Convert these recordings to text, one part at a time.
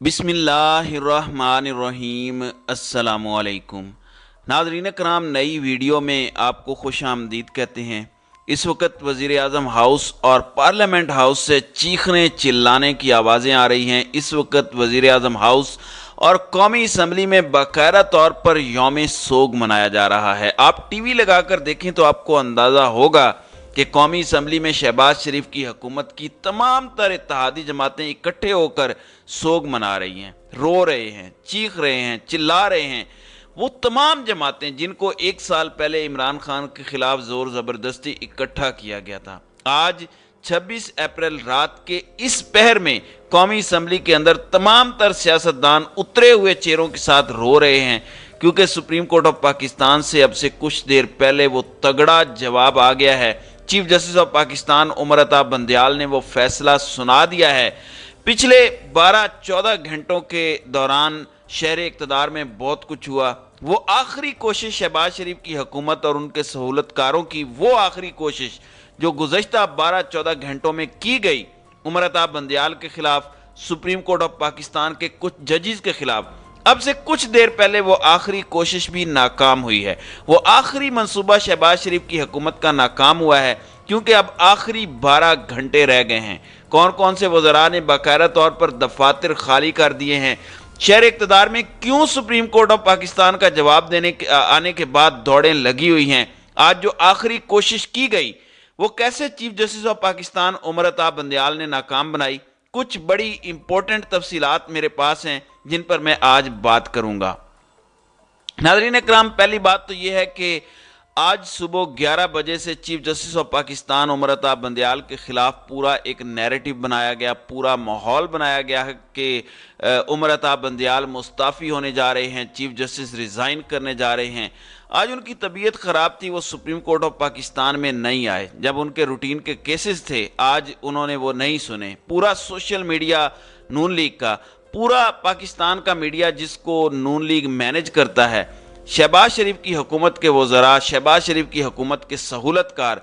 बिस्मिल्लाहिर्रहमानिर्रहीम। अस्सलामुअलैकुम। नाज़रीन कराम, नई वीडियो में आपको खुश आमदीद कहते हैं। इस वक्त वज़ीर आज़म हाउस और पार्लियामेंट हाउस से चीखने चिल्लाने की आवाज़ें आ रही हैं। इस वक्त वज़ीर आज़म हाउस और कौमी असम्बली में बाकायदा तौर पर यौम सोग मनाया जा रहा है। आप टीवी लगाकर देखें तो आपको अंदाज़ा होगा कि कौमी असम्बली में शहबाज शरीफ की हुकूमत की तमाम तर इत्तेहादी जमातें इकट्ठे होकर सोग मना रही हैं, रो रहे हैं, चीख रहे हैं, चिल्ला रहे हैं। वो तमाम जमातें जिनको एक साल पहले इमरान खान के खिलाफ ज़ोर ज़बरदस्ती इकट्ठा किया गया था, आज 26 अप्रैल रात के इस पहर में कौमी असम्बली के अंदर तमाम तर सियासतदान उतरे हुए चेहरों के साथ रो रहे हैं, क्योंकि सुप्रीम कोर्ट ऑफ पाकिस्तान से अब से कुछ देर पहले वो तगड़ा जवाब आ गया है। Chief justice of Pakistan Umar Ata Bandial ने वो फैसला सुना दिया है। पिछले 12-14 घंटों के दौरान शहर इक़्तिदार में बहुत कुछ हुआ। वो आखिरी कोशिश शहबाज शरीफ की हुकूमत और उनके सहूलतकारों की, वो आखिरी कोशिश जो गुज़श्ता 12-14 घंटों में की गई उमर अता बंदयाल के खिलाफ, सुप्रीम कोर्ट ऑफ पाकिस्तान के कुछ जजेस के खिलाफ, अब से कुछ देर पहले वो आखिरी कोशिश भी नाकाम हुई है। वो आखिरी मंसूबा शहबाज शरीफ की हुकूमत का नाकाम हुआ है, क्योंकि अब आखिरी 12 घंटे रह गए हैं। कौन कौन से वज़रा ने बाकायदा तौर पर दफातर खाली कर दिए हैं, शहर इक़्तिदार में क्यों सुप्रीम कोर्ट ऑफ पाकिस्तान का जवाब आने के बाद दौड़ें लगी हुई हैं, आज जो आखिरी कोशिश की गई वो कैसे chief justice of Pakistan Umar Ata Bandial ने नाकाम बनाई, कुछ बड़ी इंपॉर्टेंट तफसीलात मेरे पास हैं जिन पर मैं आज बात करूंगा। नाज़रीन इकराम, पहली बात तो यह है कि आज सुबह 11 बजे से chief justice of Pakistan Umar Ata Bandial के खिलाफ पूरा एक नैरेटिव बनाया गया, पूरा माहौल बनाया गया है कि उमर अता बंदयाल मुस्ताफ़ी होने जा रहे हैं, चीफ जस्टिस रिज़ाइन करने जा रहे हैं। आज उनकी तबीयत ख़राब थी, वो सुप्रीम कोर्ट ऑफ पाकिस्तान में नहीं आए। जब उनके रूटीन के केसेस थे, आज उन्होंने वो नहीं सुने। पूरा सोशल मीडिया नून लीग का, पूरा पाकिस्तान का मीडिया जिसको नून लीग मैनेज करता है, शहबाज शरीफ की हुकूमत के वज़रा, शहबाज शरीफ की हुकूमत के सहूलतकार,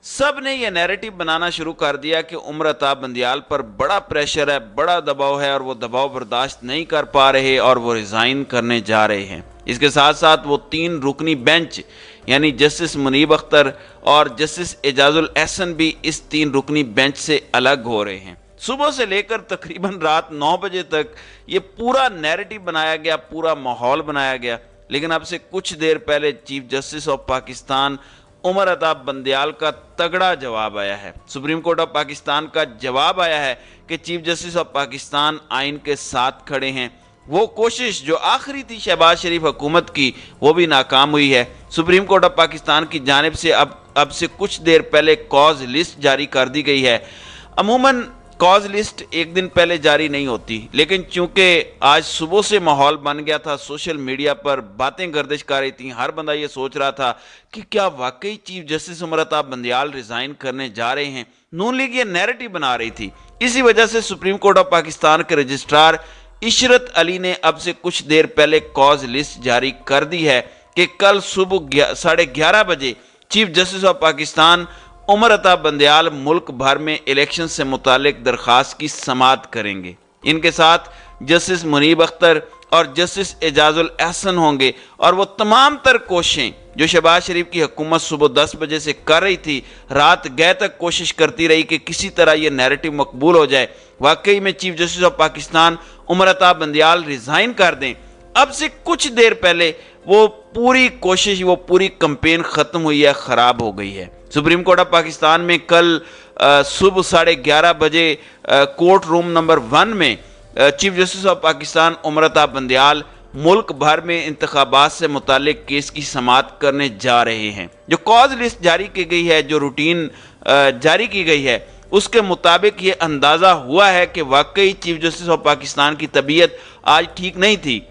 सब ने यह नैरेटिव बनाना शुरू कर दिया कि उमर अता बंदयाल पर बड़ा प्रेशर है, बड़ा दबाव है और वो दबाव बर्दाश्त नहीं कर पा रहे और वो रिज़ाइन करने जा रहे हैं। इसके साथ साथ वो 3 रुकनी बेंच यानी जस्टिस मुनीब अख्तर और जस्टिस एजाजुल एहसन भी इस 3 रुकनी बेंच से अलग हो रहे हैं। सुबह से लेकर तकरीबन रात 9 बजे तक ये पूरा नैरेटिव बनाया गया, पूरा माहौल बनाया गया। लेकिन अब से कुछ देर पहले chief justice of Pakistan Umar Ata Bandial का तगड़ा जवाब आया है। सुप्रीम कोर्ट ऑफ पाकिस्तान का जवाब आया है कि चीफ जस्टिस ऑफ पाकिस्तान आइन के साथ खड़े हैं। वो कोशिश जो आखिरी थी शहबाज शरीफ हुकूमत की, वो भी नाकाम हुई है। सुप्रीम कोर्ट ऑफ पाकिस्तान की जानिब से अब से कुछ देर पहले कॉज लिस्ट जारी कर दी गई है। अमूमन कॉज लिस्ट एक दिन पहले जारी नहीं होती, लेकिन चूंकि आज सुबह से माहौल बन गया था, सोशल मीडिया पर बातें गर्दिश कर रही थी, हर बंदा ये सोच रहा था कि क्या वाकई chief justice Umar Ata Bandial resign करने जा रहे हैं। नून लीग ये नैरेटिव बना रही थी। इसी वजह से सुप्रीम कोर्ट ऑफ पाकिस्तान के रजिस्ट्रार इशरत अली ने अब से कुछ देर पहले कॉज लिस्ट जारी कर दी है कि कल सुबह 11:30 बजे chief justice of Pakistan Umar Ata Bandial मुल्क भर में इलेक्शन से मुतालिक दरख्वास्त की समाअत करेंगे। इनके साथ जस्टिस मुनीब अख्तर और जस्टिस एजाजुल एहसन होंगे और वो तमाम तर कोशिशें जो शहबाज शरीफ की हुकूमत सुबह 10 बजे से कर रही थी, रात गए तक कोशिश करती रही कि किसी तरह ये नैरेटिव मकबूल हो जाए, वाकई में chief justice of Pakistan Umar Ata Bandial resign कर दें। अब से कुछ देर पहले वो पूरी कोशिश, वो पूरी कंपेन ख़त्म हुई है, ख़राब हो गई है। सुप्रीम कोर्ट ऑफ पाकिस्तान में कल सुबह 11:30 बजे कोर्ट रूम नंबर 1 में chief justice of Pakistan Umar Ata Bandial मुल्क भर में इंतखाबात से मुतालिक केस की समाअत करने जा रहे हैं। जो कॉज लिस्ट जारी की गई है, जो रूटीन जारी की गई है, उसके मुताबिक ये अंदाज़ा हुआ है कि वाकई चीफ जस्टिस ऑफ पाकिस्तान की तबीयत आज ठीक नहीं थी,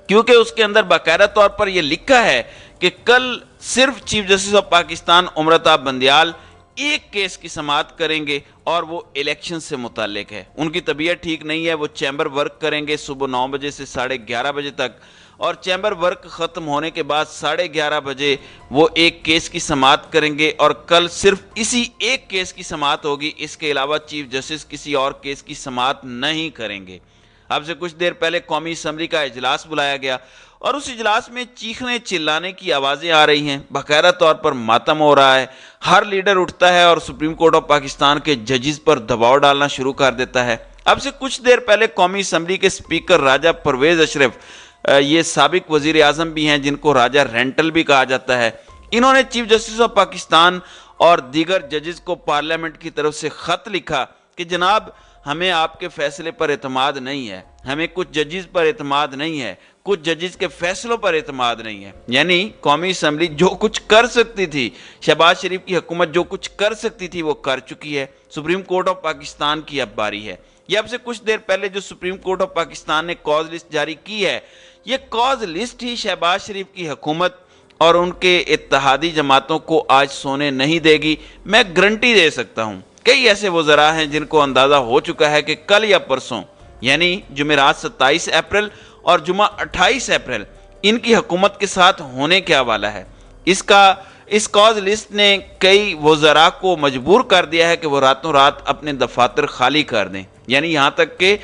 क्योंकि उसके अंदर बाकायदा तौर पर यह लिखा है कि कल सिर्फ chief justice of Pakistan Umar Ata Bandial एक केस की समाअत करेंगे और वो इलेक्शन से मुतालिक है। उनकी तबीयत ठीक नहीं है, वो चैम्बर वर्क करेंगे सुबह 9 बजे से 11:30 बजे तक, और चैम्बर वर्क ख़त्म होने के बाद 11:30 बजे वो एक केस की समाअत करेंगे और कल सिर्फ इसी एक केस की समाअत होगी। इसके अलावा चीफ जस्टिस किसी और केस की समाअत नहीं करेंगे। اب سے کچھ دیر پہلے قومی اسمبلی کا اجلاس بلایا گیا اور اس اجلاس میں چیخنے چلانے کی آوازیں آ رہی ہیں، باقاعدہ طور پر ماتم ہو رہا ہے، ہر لیڈر اٹھتا ہے اور سپریم کورٹ آف پاکستان کے ججز پر دباؤ ڈالنا شروع کر دیتا ہے۔ اب سے کچھ دیر پہلے قومی اسمبلی کے سپیکر راجہ پرویز اشرف، یہ سابق وزیر اعظم بھی ہیں جن کو راجہ رینٹل بھی کہا جاتا ہے، انہوں نے چیف جسٹس آف پاکستان اور دیگر ججز کو پارلیمنٹ کی طرف سے خط لکھا کہ جناب ہمیں آپ کے فیصلے پر اعتماد نہیں ہے، ہمیں کچھ ججز پر اعتماد نہیں ہے، کچھ ججز کے فیصلوں پر اعتماد نہیں ہے۔ یعنی قومی اسمبلی جو کچھ کر سکتی تھی، شہباز شریف کی حکومت جو کچھ کر سکتی تھی وہ کر چکی ہے، سپریم کورٹ آف پاکستان کی اب باری ہے۔ یہ اب سے کچھ دیر پہلے جو سپریم کورٹ آف پاکستان نے کاز لسٹ جاری کی ہے، یہ کاز لسٹ ہی شہباز شریف کی حکومت اور ان کے اتحادی جماعتوں کو آج سونے نہیں دے گی۔ میں گارنٹی دے سکتا ہوں کئی ایسے وزراء ہیں جن کو اندازہ ہو چکا ہے کہ کل یا پرسوں یعنی جمعرات 27 اپریل اور جمعہ 28 اپریل ان کی حکومت کے ساتھ ہونے کیا والا ہے۔ اس کاز لسٹ نے کئی وزراء کو مجبور کر دیا ہے کہ وہ راتوں رات اپنے دفاتر خالی کر دیں، یعنی یہاں تک کہ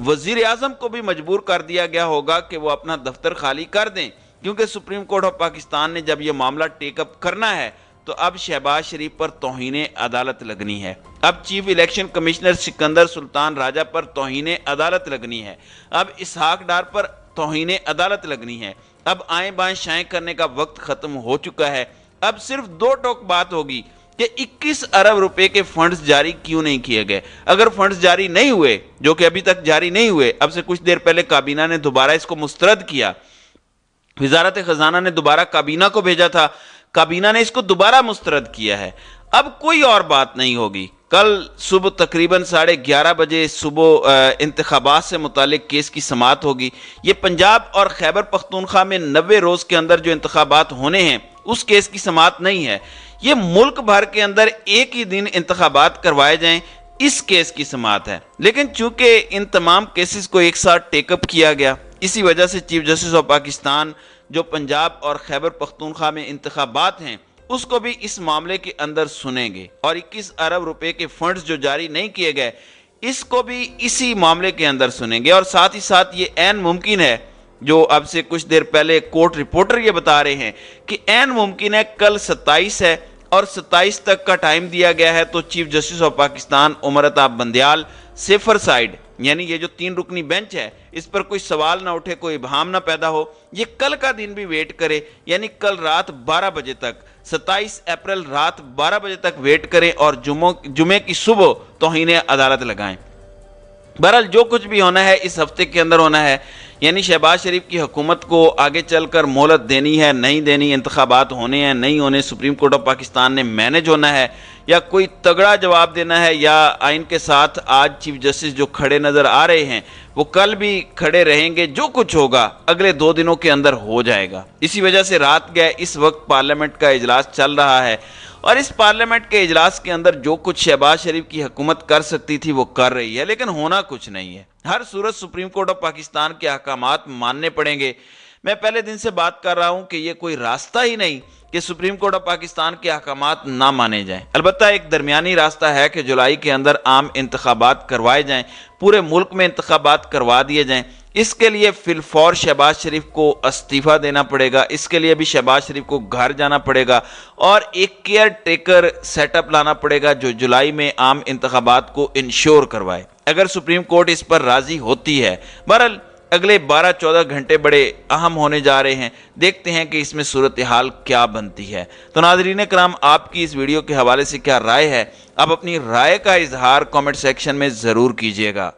وزیر اعظم کو بھی مجبور کر دیا گیا ہوگا کہ وہ اپنا دفتر خالی کر دیں، کیونکہ سپریم کورٹ آف پاکستان نے جب یہ معاملہ ٹیک اپ کرنا ہے تو اب شہباز شریف پر توہین عدالت لگنی ہے، اب چیف الیکشن کمشنر سکندر سلطان راجہ پر توہین عدالت لگنی ہے، اب اسحاق ڈار پر توہین عدالت لگنی ہے۔ اب آئیں بائیں شائیں کرنے کا وقت ختم ہو چکا ہے، اب صرف دو ٹوک بات ہوگی کہ 21 ارب روپے کے فنڈز جاری کیوں نہیں کیے گئے۔ اگر فنڈز جاری نہیں ہوئے، جو کہ ابھی تک جاری نہیں ہوئے، اب سے کچھ دیر پہلے کابینہ نے دوبارہ اس کو مسترد کیا، وزارت خزانہ نے دوبارہ کابینہ کو بھیجا تھا، کابینہ نے اس کو دوبارہ مسترد کیا ہے، اب کوئی اور بات نہیں ہوگی۔ کل صبح تقریباً 11:30 بجے صبح انتخابات سے متعلق کیس کی سماعت ہوگی۔ یہ پنجاب اور خیبر پختونخوا میں 90 روز کے اندر جو انتخابات ہونے ہیں اس کیس کی سماعت نہیں ہے، یہ ملک بھر کے اندر ایک ہی دن انتخابات کروائے جائیں اس کیس کی سماعت ہے، لیکن چونکہ ان تمام کیسز کو ایک ساتھ ٹیک اپ کیا گیا، اسی وجہ سے چیف جسٹس آف پاکستان جو پنجاب اور خیبر پختونخوا میں انتخابات ہیں اس کو بھی اس معاملے کے اندر سنیں گے، اور 21 ارب روپے کے فنڈز جو جاری نہیں کیے گئے اس کو بھی اسی معاملے کے اندر سنیں گے، اور ساتھ ہی ساتھ یہ عین ممکن ہے، جو اب سے کچھ دیر پہلے کورٹ رپورٹر یہ بتا رہے ہیں کہ عین ممکن ہے کل 27 ہے اور 27 تک کا ٹائم دیا گیا ہے، تو chief justice of Pakistan Umar Ata Bandial safer side, یعنی یہ جو 3 رکنی بینچ ہے اس پر کوئی سوال نہ اٹھے، کوئی ابہام نہ پیدا ہو، یہ کل کا دن بھی ویٹ کرے، یعنی کل رات 12 بجے تک، 27 اپریل رات 12 بجے تک ویٹ کریں اور جمعے کی صبح توہین عدالت لگائیں۔ بہرحال جو کچھ بھی ہونا ہے اس ہفتے کے اندر ہونا ہے، یعنی شہباز شریف کی حکومت کو آگے چل کر مہلت دینی ہے نہیں دینی، انتخابات ہونے ہیں نہیں ہونے، سپریم کورٹ آف پاکستان نے مینج ہونا ہے یا کوئی تگڑا جواب دینا ہے، یا آئین کے ساتھ آج چیف جسٹس جو کھڑے نظر آ رہے ہیں وہ کل بھی کھڑے رہیں گے، جو کچھ ہوگا اگلے 2 دنوں کے اندر ہو جائے گا۔ اسی وجہ سے رات گئے اس وقت پارلیمنٹ کا اجلاس چل رہا ہے، اور اس پارلیمنٹ کے اجلاس کے اندر جو کچھ شہباز شریف کی حکومت کر سکتی تھی وہ کر رہی ہے، لیکن ہونا کچھ نہیں ہے۔ ہر صورت سپریم کورٹ آف پاکستان کے احکامات ماننے پڑیں گے۔ میں پہلے دن سے بات کر رہا ہوں کہ یہ کوئی راستہ ہی نہیں کہ سپریم کورٹ آف پاکستان کے احکامات نہ مانے جائیں۔ البتہ ایک درمیانی راستہ ہے کہ جولائی کے اندر عام انتخابات کروائے جائیں، پورے ملک میں انتخابات کروا دیے جائیں۔ اس کے لیے فی الفور شہباز شریف کو استعفیٰ دینا پڑے گا، اس کے لیے بھی شہباز شریف کو گھر جانا پڑے گا اور ایک کیئر ٹیکر سیٹ اپ لانا پڑے گا جو جولائی میں عام انتخابات کو انشور کروائے، اگر سپریم کورٹ اس پر راضی ہوتی ہے۔ بہرحال اگلے 12-14 گھنٹے بڑے اہم ہونے جا رہے ہیں، دیکھتے ہیں کہ اس میں صورتحال کیا بنتی ہے۔ تو ناظرین کرام، آپ کی اس ویڈیو کے حوالے سے کیا رائے ہے؟ آپ اپنی رائے کا اظہار کامنٹ سیکشن میں ضرور کیجیے گا۔